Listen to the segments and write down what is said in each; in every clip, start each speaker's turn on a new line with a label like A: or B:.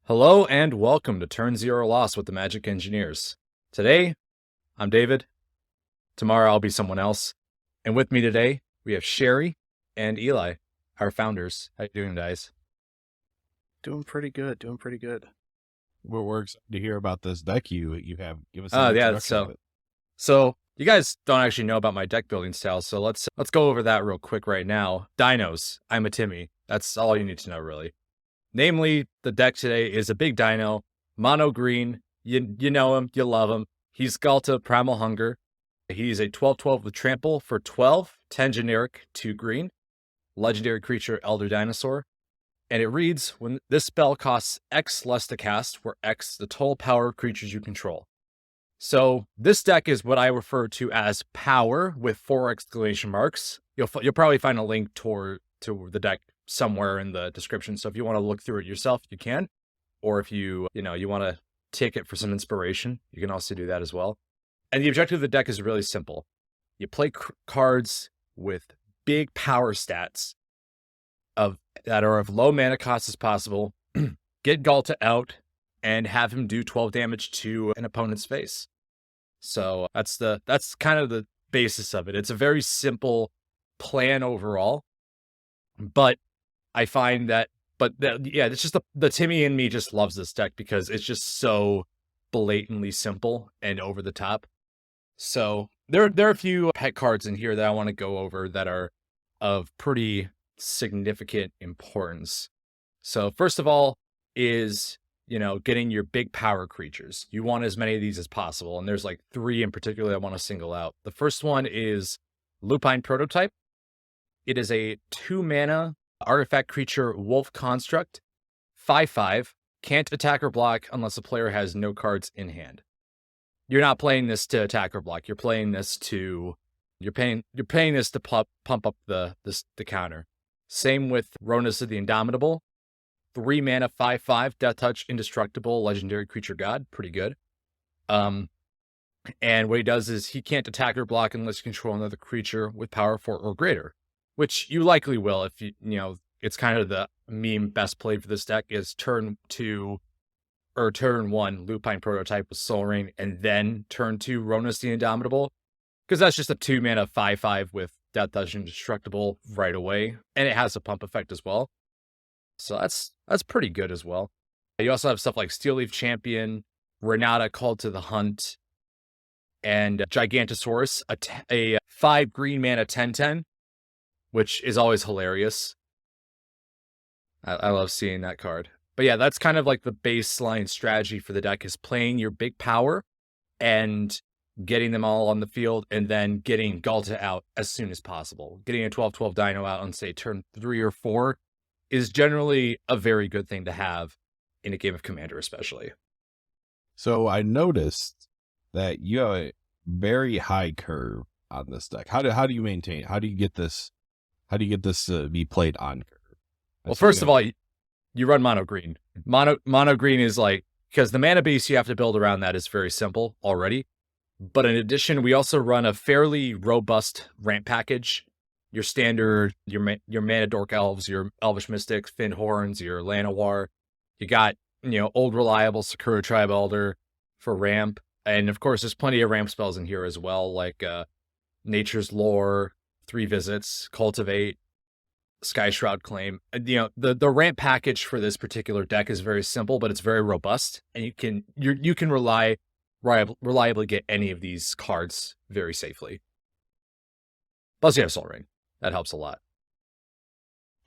A: Hello and welcome to Turn Zero Loss with the Magic Engineers. Today, I'm David. Tomorrow, I'll be someone else. And with me today, we have Sherry and Eli, our founders. How you doing, guys?
B: Doing pretty good.
C: We're excited to hear about this deck you have. Give us an introduction of it.
A: So you guys don't actually know about my deck building style, so let's go over that real quick right now. Dinos. I'm a Timmy. That's all you need to know, really. Namely, the deck today is a big dino, mono green. You know him, you love him. He's Ghalta, Primal Hunger. He's a 12/12 with trample for 12, 10 generic, 2 green. Legendary creature, Elder Dinosaur. And it reads, when this spell costs X less to cast, where X the total power of creatures you control. So this deck is what I refer to as power with 4 exclamation marks. You'll probably find a link to the deck somewhere in the description. So if you want to look through it yourself, you can. Or if you want to take it for some inspiration, you can also do that as well. And the objective of the deck is really simple. You play cards with big power stats that are of low mana cost as possible, get Ghalta out, and have him do 12 damage to an opponent's face. So that's kind of the basis of it. It's a very simple plan overall, but I find that, it's just the Timmy in me just loves this deck because it's just so blatantly simple and over the top. So there are a few pet cards in here that I want to go over that are of pretty significant importance. So first of all is, getting your big power creatures. You want as many of these as possible. And there's like 3 in particular I want to single out. The first one is Lupine Prototype. It is a 2 mana artifact creature wolf construct, 5/5, can't attack or block unless the player has no cards in hand. You're not playing this to attack or block. You're playing this to pump up the counter. Same with Ronus of the Indomitable, 3 mana 5/5, Death Touch, indestructible, legendary creature god, pretty good. And what he does is he can't attack or block unless you control another creature with power 4 or greater, which you likely will if it's kind of the meme best played for this deck is turn 1 Lupine Prototype with Soul Ring, and then turn 2 Ronus the Indomitable, because that's just a 2 mana 5/5 with Death Touch, indestructible right away, and it has a pump effect as well. So that's pretty good as well. You also have stuff like Steel Leaf Champion, Renata Called to the Hunt, and Gigantosaurus, a 5 green mana 10/10, which is always hilarious. I love seeing that card. But yeah, that's kind of like the baseline strategy for the deck, is playing your big power and getting them all on the field, and then getting Ghalta out as soon as possible. Getting a 12/12 dino out on, say, turn 3 or 4 is generally a very good thing to have in a game of Commander, especially.
C: So I noticed that you have a very high curve on this deck. How do you maintain? How do you get this to be played on curve?
A: Well, first of all, you run mono green. Mono green is like, because the mana base you have to build around that is very simple already. But in addition, we also run a fairly robust ramp package. Your standard, your Mana Dork Elves, your Elvish Mystics, Fin Horns, your Llanowar. You got, old reliable Sakura Tribe Elder for ramp. And of course, there's plenty of ramp spells in here as well, like Nature's Lore, 3 Visits, Cultivate, Sky Shroud Claim. The ramp package for this particular deck is very simple, but it's very robust, and you can reliably get any of these cards very safely. Plus you have Soul Ring. That helps a lot.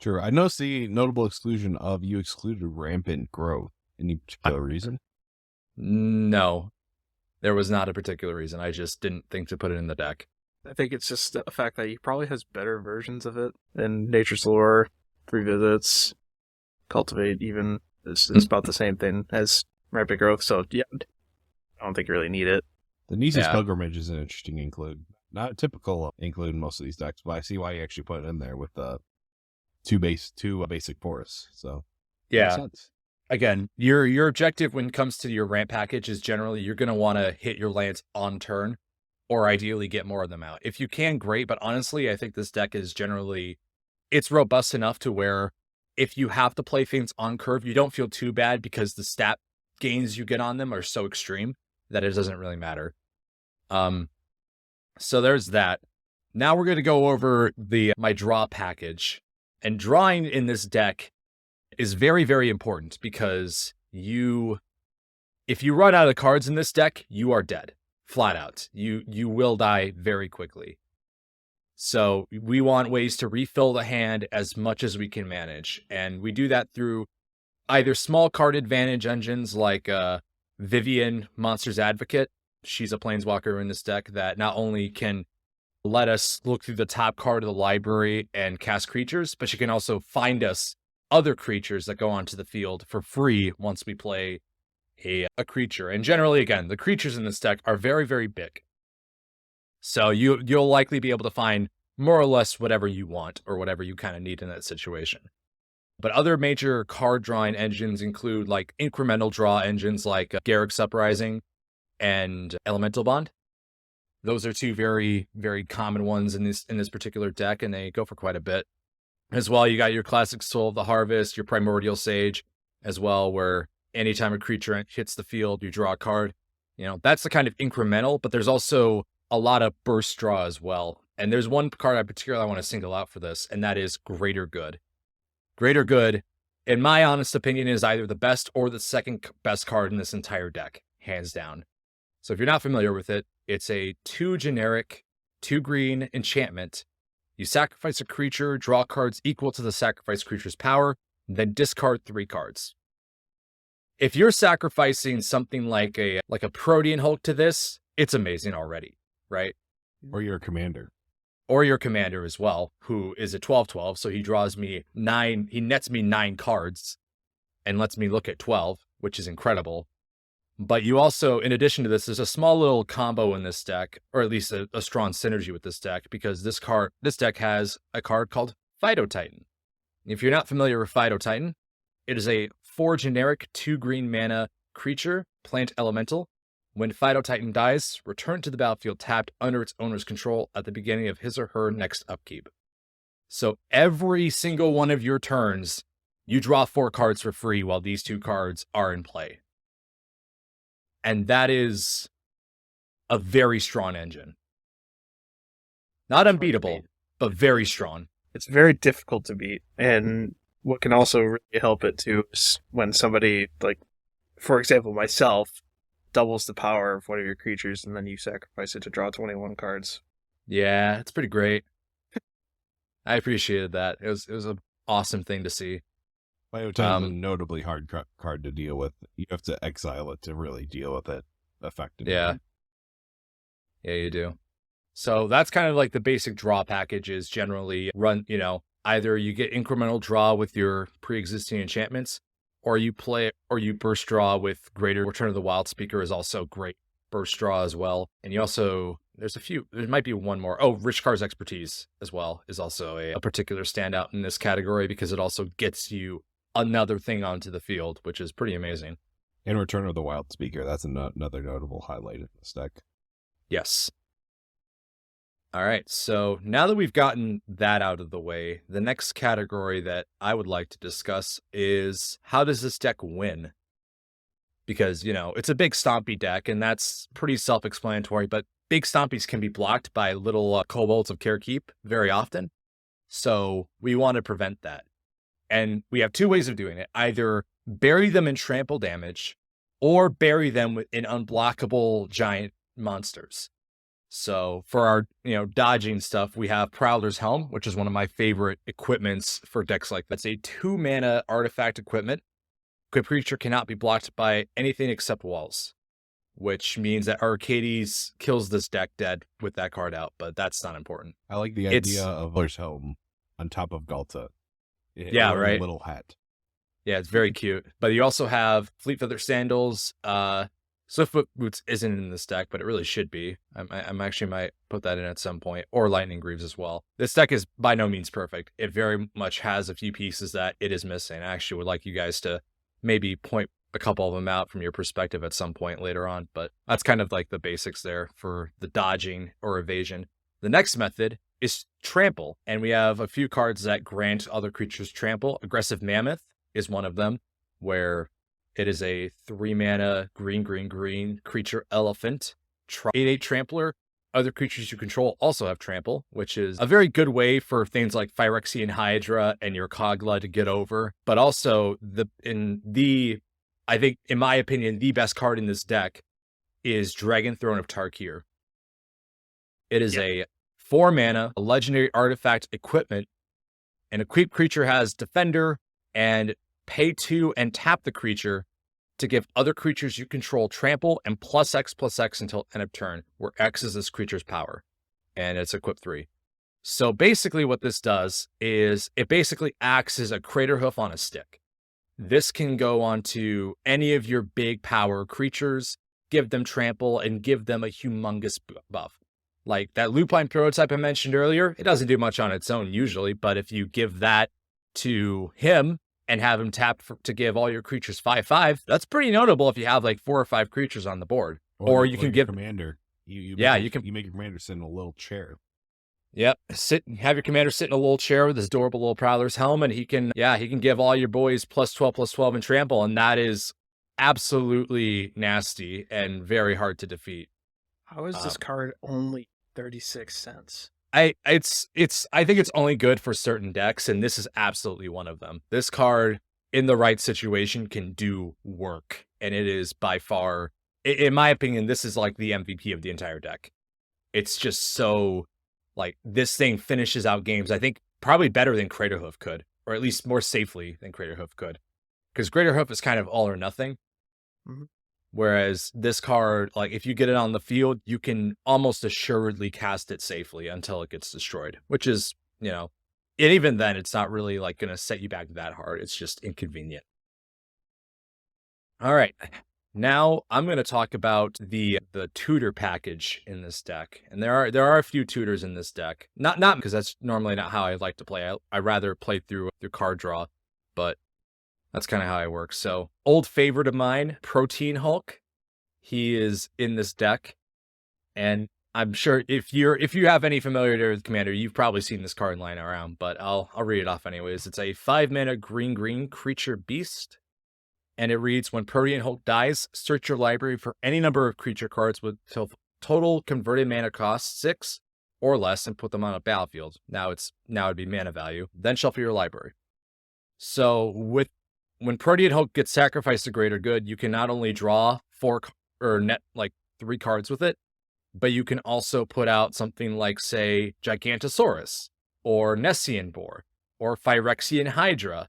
C: Sure. I noticed the notable exclusion of you excluded Rampant Growth. Any particular reason?
A: No, there was not a particular reason. I just didn't think to put it in the deck.
B: I think it's just the fact that he probably has better versions of it than Nature's Lore, 3 Visits, Cultivate even. It's about the same thing as Rapid Growth, so yeah, I don't think you really need it.
C: The Niece's Pilgrimage is an interesting include. Not a typical include in most of these decks, but I see why you actually put it in there with two basic forests. So
A: yeah,
C: makes sense.
A: Again, your objective when it comes to your ramp package is generally you're going to want to hit your lands on turn, or ideally get more of them out. If you can, great, but honestly, I think this deck is generally, it's robust enough to where if you have to play things on curve, you don't feel too bad because the stat gains you get on them are so extreme that it doesn't really matter. So there's that. Now we're going to go over my draw package. And drawing in this deck is very, very important because if you run out of cards in this deck, you are dead. Flat out. You will die very quickly. So we want ways to refill the hand as much as we can manage. And we do that through either small card advantage engines like Vivian, Monster's Advocate. She's a planeswalker in this deck that not only can let us look through the top card of the library and cast creatures, but she can also find us other creatures that go onto the field for free once we play a creature. And generally, again, the creatures in this deck are very, very big. So you'll likely be able to find more or less whatever you want or whatever you kind of need in that situation. But other major card drawing engines include like incremental draw engines like Garruk's Uprising and Elemental Bond. Those are two very, very common ones in this particular deck, and they go for quite a bit. As well, you got your classic Soul of the Harvest, your Primordial Sage as well, where anytime a creature hits the field, you draw a card. That's the kind of incremental, but there's also a lot of burst draw as well. And there's one card I particularly want to single out for this, and that is Greater Good. Greater Good, in my honest opinion, is either the best or the second best card in this entire deck, hands down. So if you're not familiar with it, it's a 2 generic, 2 green enchantment. You sacrifice a creature, draw cards equal to the sacrificed creature's power, then discard 3 cards. If you're sacrificing something like a Protean Hulk to this, it's amazing already. Right?
C: Or your commander.
A: Or your commander as well, who is a 12/12, so he draws me 9, he nets me 9 cards and lets me look at 12, which is incredible. But you also, in addition to this, there's a small little combo in this deck, or at least a strong synergy with this deck, because this deck has a card called Phytotitan. If you're not familiar with Phytotitan, it is a 4 generic 2 green mana creature, plant elemental. When Phytotitan dies, return to the battlefield tapped under its owner's control at the beginning of his or her next upkeep. So every single one of your turns, you draw 4 cards for free while these 2 cards are in play. And that is a very strong engine. Not unbeatable, but very strong.
B: It's very difficult to beat. And what can also really help it too is when somebody, like, for example, myself, doubles the power of one of your creatures, and then you sacrifice it to draw 21 cards.
A: Yeah, it's pretty great. I appreciated that. It was an awesome thing to see.
C: Phytotitan is a notably hard card to deal with. You have to exile it to really deal with it effectively.
A: Yeah, you do. So that's kind of like the basic draw packages generally run, either you get incremental draw with your pre-existing enchantments, or you burst draw with Greater Return of the Wild Speaker is also great burst draw as well. And you also, there might be one more. Oh, Rishkar's Expertise as well is also a particular standout in this category because it also gets you another thing onto the field, which is pretty amazing.
C: And Return of the Wild Speaker, that's another notable highlight in this deck.
A: Yes. All right, so now that we've gotten that out of the way, the next category that I would like to discuss is how does this deck win? Because, it's a big stompy deck, and that's pretty self-explanatory, but big stompies can be blocked by little kobolds of Carekeep very often. So we want to prevent that. And we have 2 ways of doing it. Either bury them in trample damage, or bury them in unblockable giant monsters. So for our, dodging stuff, we have Prowler's Helm, which is one of my favorite equipments for decks like that. It's a 2 mana artifact equipment. A creature cannot be blocked by anything except walls, which means that Arcades kills this deck dead with that card out, but that's not important.
C: I like the idea of Prowler's Helm on top of Ghalta.
A: Yeah, right.
C: Little hat.
A: Yeah, it's very cute. But you also have Fleet Feather Sandals. Swiftfoot Boots isn't in this deck, but it really should be. I'm actually might put that in at some point, or Lightning Greaves as well. This deck is by no means perfect. It very much has a few pieces that it is missing. I actually would like you guys to maybe point a couple of them out from your perspective at some point later on, but that's kind of like the basics there for the dodging or evasion. The next method is trample. And we have a few cards that grant other creatures trample. Aggressive Mammoth is one of them, where it is a 3-mana green creature elephant. 8/8 trampler. Other creatures you control also have trample, which is a very good way for things like Phyrexian Hydra and your Kogla to get over. But also, I think, in my opinion, the best card in this deck is Dragon Throne of Tarkir. It is a 4-mana, a legendary artifact equipment. An equipped creature has Defender, and pay 2 and tap the creature to give other creatures you control trample and +X/+X until end of turn, where X is this creature's power, and it's equipped 3. So basically what this does is it basically acts as a Craterhoof on a stick. This can go onto any of your big power creatures, give them trample, and give them a humongous buff. Like that Lupine prototype I mentioned earlier, it doesn't do much on its own usually, but if you give that to him, and have him tap to give all your creatures 5/5, that's pretty notable if you have like 4 or 5 creatures on the board. Or you can give
C: commander. You make your commander sit in a little chair.
A: Yep, have your commander sit in a little chair with his adorable little Prowler's helm, and he can give all your boys +12/+12 and trample, and that is absolutely nasty and very hard to defeat.
B: How is this card only 36 cents?
A: I think it's only good for certain decks, and this is absolutely one of them. This card, in the right situation, can do work, and it is by far, in my opinion, this is like the MVP of the entire deck. It's just so, like, this thing finishes out games, I think, probably better than Craterhoof could, or at least more safely than Craterhoof could, because Craterhoof is kind of all or nothing.
B: Mm-hmm.
A: Whereas this card, like, if you get it on the field, you can almost assuredly cast it safely until it gets destroyed, which is, and even then, it's not really, like, going to set you back that hard. It's just inconvenient. All right. Now, I'm going to talk about the tutor package in this deck. And there are a few tutors in this deck. Not because that's normally not how I like to play. I rather play through card draw, but that's kind of how I work. So, old favorite of mine, Protein Hulk. He is in this deck, and I'm sure if you have any familiarity with Commander, you've probably seen this card lying around. But I'll read it off anyways. It's a 5-mana green creature beast, and it reads: when Protein Hulk dies, search your library for any number of creature cards with total converted mana cost 6 or less, and put them on a battlefield. Now it'd be mana value. Then shuffle your library. So when Protean Hulk gets sacrificed to greater good, you can not only draw 4 or net like 3 cards with it, but you can also put out something like, say, Gigantosaurus, or Nessian Boar, or Phyrexian Hydra,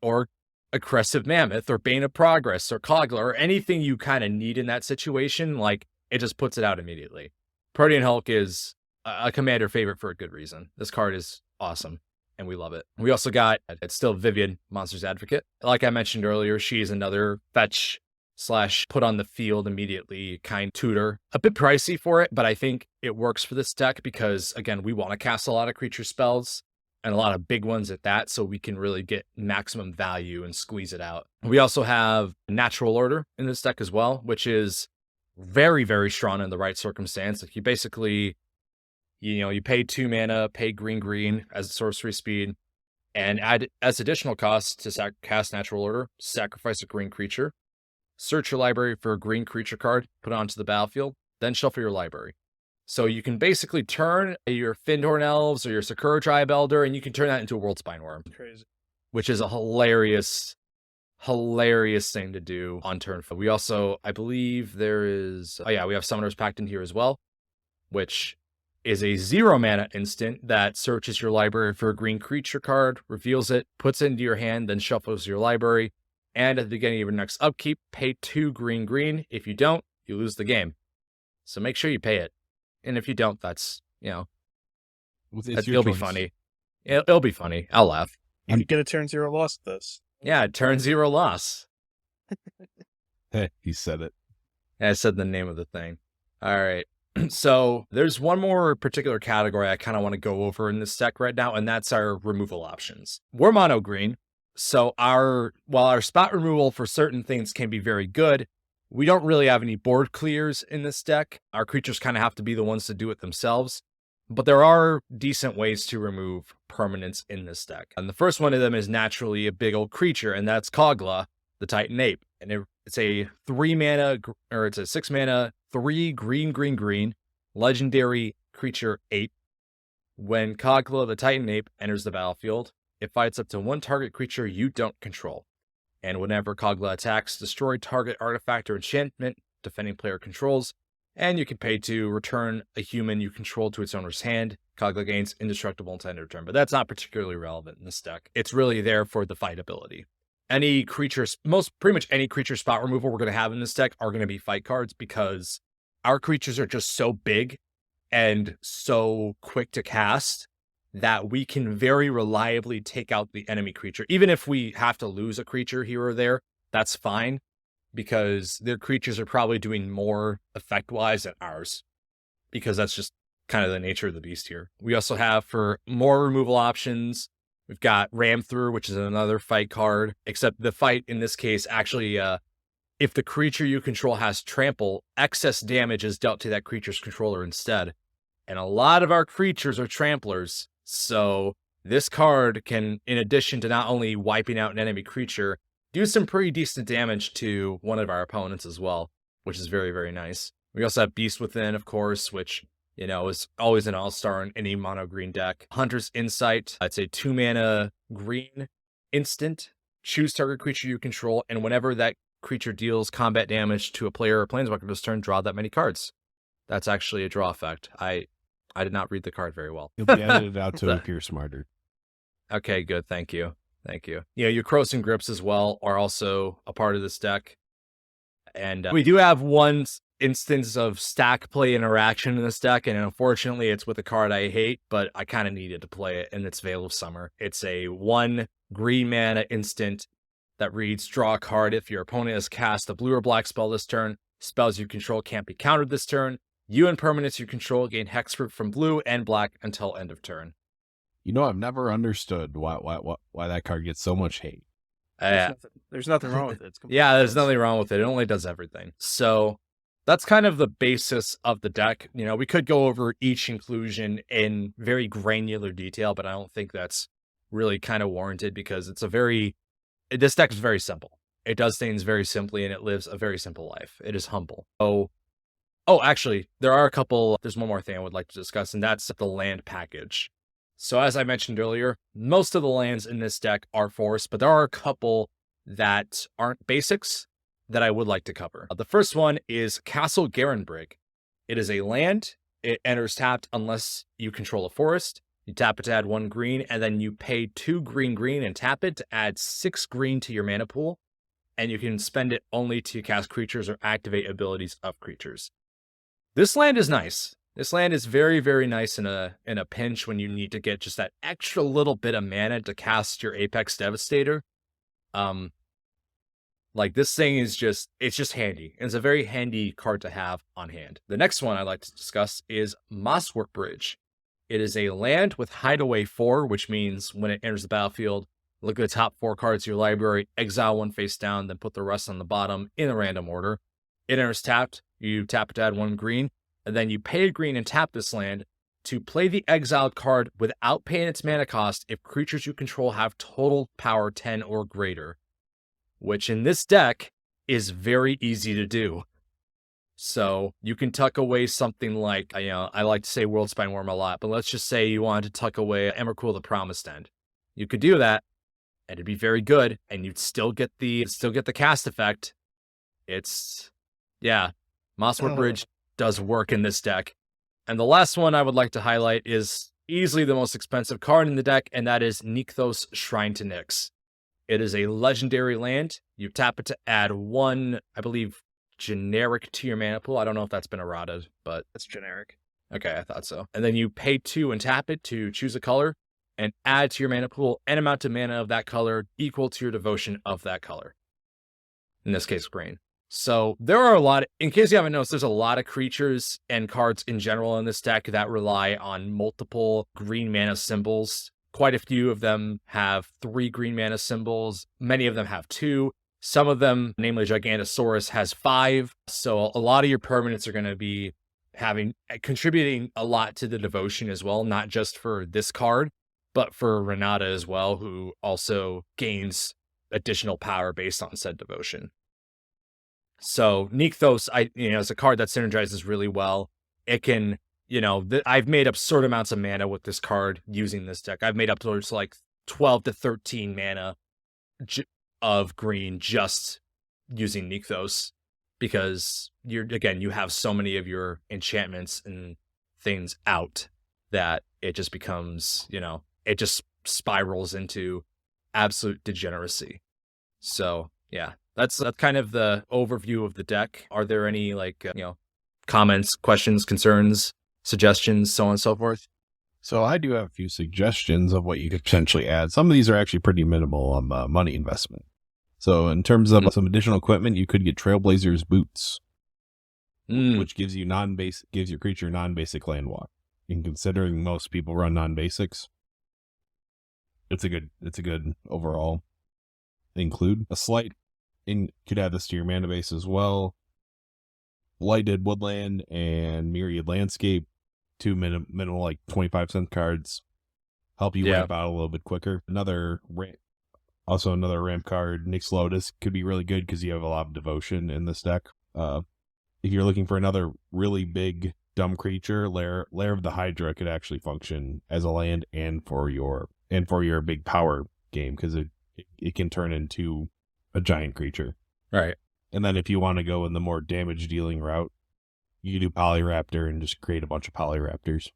A: or Aggressive Mammoth, or Bane of Progress, or Kogla, or anything you kind of need in that situation. Like, it just puts it out immediately. Protean Hulk is a commander favorite for a good reason. This card is awesome, and we love it. We also got, it's still Vivian, Monsters Advocate. Like I mentioned earlier, she's another fetch / put on the field immediately kind tutor. A bit pricey for it, but I think it works for this deck because, again, we want to cast a lot of creature spells, and a lot of big ones at that, so we can really get maximum value and squeeze it out. We also have Natural Order in this deck as well, which is very, very strong in the right circumstance. Like, you basically, you pay 2 mana, pay green as a sorcery speed, and add as additional costs to cast Natural Order, sacrifice a green creature, search your library for a green creature card, put it onto the battlefield, then shuffle your library. So you can basically turn your Findhorn Elves or your Sakura Tribe Elder, and you can turn that into a World Spine Worm.
B: Crazy.
A: Which is a hilarious thing to do on turn 4. We also, I believe there is, we have Summoner's Pact in here as well, which is a 0 mana instant that searches your library for a green creature card, reveals it, puts it into your hand, then shuffles your library. And at the beginning of your next upkeep, pay 2 green. If you don't, you lose the game. So make sure you pay it. And if you don't, that's, it'll be funny. It'll be funny. I'll laugh.
B: You could get a turn 0 loss with this.
A: Yeah, turn 0 loss.
C: Hey, he said it.
A: Yeah, I said the name of the thing. All right. So there's one more particular category I kind of want to go over in this deck right now, and that's our removal options. We're mono green. So while our spot removal for certain things can be very good, we don't really have any board clears in this deck. Our creatures kind of have to be the ones to do it themselves. But there are decent ways to remove permanents in this deck. And the first one of them is naturally a big old creature, and that's Kogla, the Titan Ape. And it's a 6 mana, 3 green, legendary creature ape. When Kogla, the Titan Ape, enters the battlefield, it fights up to 1 target creature you don't control. And whenever Kogla attacks, destroy target artifact or enchantment defending player controls, and you can pay to return a human you control to its owner's hand. Kogla gains indestructible until end of turn, but that's not particularly relevant in this deck. It's really there for the fight ability. Any creatures, pretty much any creature spot removal we're going to have in this deck are going to be fight cards, because our creatures are just so big and so quick to cast that we can very reliably take out the enemy creature. Even if we have to lose a creature here or there, that's fine, because their creatures are probably doing more effect-wise than ours, because that's just kind of the nature of the beast here. We also have, for more removal options, we've got Ram Through, which is another fight card, except the fight in this case actually, if the creature you control has trample, excess damage is dealt to that creature's controller instead. And a lot of our creatures are tramplers, so this card can, in addition to not only wiping out an enemy creature, do some pretty decent damage to one of our opponents as well, which is very, very nice. We also have Beast Within, of course, which, you know, is always an all-star in any mono-green deck. Hunter's Insight, it's a 2 mana green instant. Choose target creature you control, and whenever that creature deals combat damage to a player or planeswalker this turn, draw that many cards. That's actually a draw effect. I did not read the card very well.
C: You'll be edited out to appear smarter.
A: Okay, good. Thank you. Your Corrosive Grips as well are also a part of this deck. And we do have one instance of stack play interaction in this deck, and unfortunately it's with a card I hate, but I kind of needed to play it, and it's Veil of Summer. It's a 1 green mana instant that reads, draw a card. If your opponent has cast a blue or black spell this turn, spells you control can't be countered this turn. You and permanents you control gain hexproof from blue and black until end of turn.
C: You know, I've never understood why that card gets so much hate.
B: There's nothing wrong with it.
A: Yeah, there's nothing wrong with it. It only does everything. So that's kind of the basis of the deck. You know, we could go over each inclusion in very granular detail, but I don't think that's really kind of warranted, because this deck is very simple. It does things very simply, and it lives a very simple life. It is humble. Oh, actually, there's one more thing I would like to discuss, and that's the land package. So as I mentioned earlier, most of the lands in this deck are forest, but there are a couple that aren't basics that I would like to cover. The first one is Castle Garenbrig. It is a land. It enters tapped unless you control a forest. You tap it to add 1 green, and then you pay 2 green and tap it to add 6 green to your mana pool, and you can spend it only to cast creatures or activate abilities of creatures. This land is nice. This land is very, very nice in a pinch when you need to get just that extra little bit of mana to cast your Apex Devastator. Like, this thing is it's just handy. It's a very handy card to have on hand. The next one I'd like to discuss is Mosswork Bridge. It is a land with Hideaway 4, which means when it enters the battlefield, look at the top 4 cards of your library, exile 1 face down, then put the rest on the bottom in a random order. It enters tapped. You tap it to add 1 green, and then you pay a green and tap this land to play the exiled card without paying its mana cost if creatures you control have total power 10 or greater, which in this deck is very easy to do. So you can tuck away something like, I like to say Worldspine Worm a lot, but let's just say you wanted to tuck away Emrakul the Promised End. You could do that, and it'd be very good, and you'd still get the cast effect. Mosswork Bridge does work in this deck. And the last one I would like to highlight is easily the most expensive card in the deck, and that is Nykthos Shrine to Nyx. It is a legendary land. You tap it to add 1, I believe, generic to your mana pool. I don't know if that's been errated, but
B: That's generic.
A: okay, I thought so. And then you pay 2 and tap it to choose a color and add to your mana pool an amount of mana of that color equal to your devotion of that color. In this case, green. So there are in case you haven't noticed, there's a lot of creatures and cards in general in this deck that rely on multiple green mana symbols. Quite a few of them have 3 green mana symbols. Many of them have 2. Some of them, namely Gigantosaurus, has 5. So a lot of your permanents are going to be contributing a lot to the devotion as well, not just for this card, but for Renata as well, who also gains additional power based on said devotion. So Nykthos, is a card that synergizes really well. It can, I've made absurd amounts of mana with this card using this deck. I've made up towards like 12 to 13 mana of green just using Nykthos, because you have so many of your enchantments and things out that it just becomes, it just spirals into absolute degeneracy. So yeah, that's kind of the overview of the deck. Are there any comments, questions, concerns, suggestions, so on and so forth?
C: So I do have a few suggestions of what you could potentially add. Some of these are actually pretty minimal on money investment. So in terms of some additional equipment, you could get Trailblazer's Boots, which gives your creature non-basic land walk. And considering most people run non-basics, it's a good overall include. Could add this to your mana base as well. Blighted Woodland and Myriad Landscape, 2 minimal like 25-cent cards, help you ramp out a little bit quicker. Another ramp card, Nyx Lotus, could be really good because you have a lot of devotion in this deck. If you're looking for another really big dumb creature, Lair of the Hydra could actually function as a land and for your big power game, because it can turn into a giant creature.
A: Right.
C: And then if you want to go in the more damage dealing route, you can do Polyraptor and just create a bunch of Polyraptors.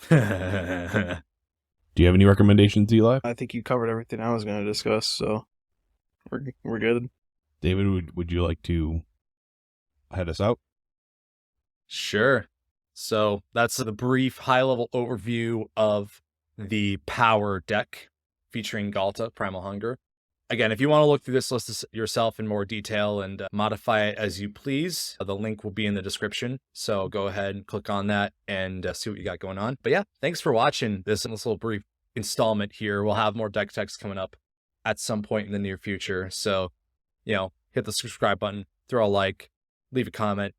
C: Do you have any recommendations, Eli?
B: I think you covered everything I was going to discuss, so we're good.
C: David, would you like to head us out?
A: Sure. So that's the brief high-level overview of the power deck featuring Ghalta, Primal Hunger. Again, if you want to look through this list yourself in more detail and modify it as you please, the link will be in the description. So go ahead and click on that and see what you got going on. But yeah, thanks for watching this little brief installment here. We'll have more deck techs coming up at some point in the near future. So, hit the subscribe button, throw a like, leave a comment,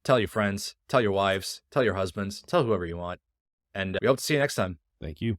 A: tell your friends, tell your wives, tell your husbands, tell whoever you want. And we hope to see you next time.
C: Thank you.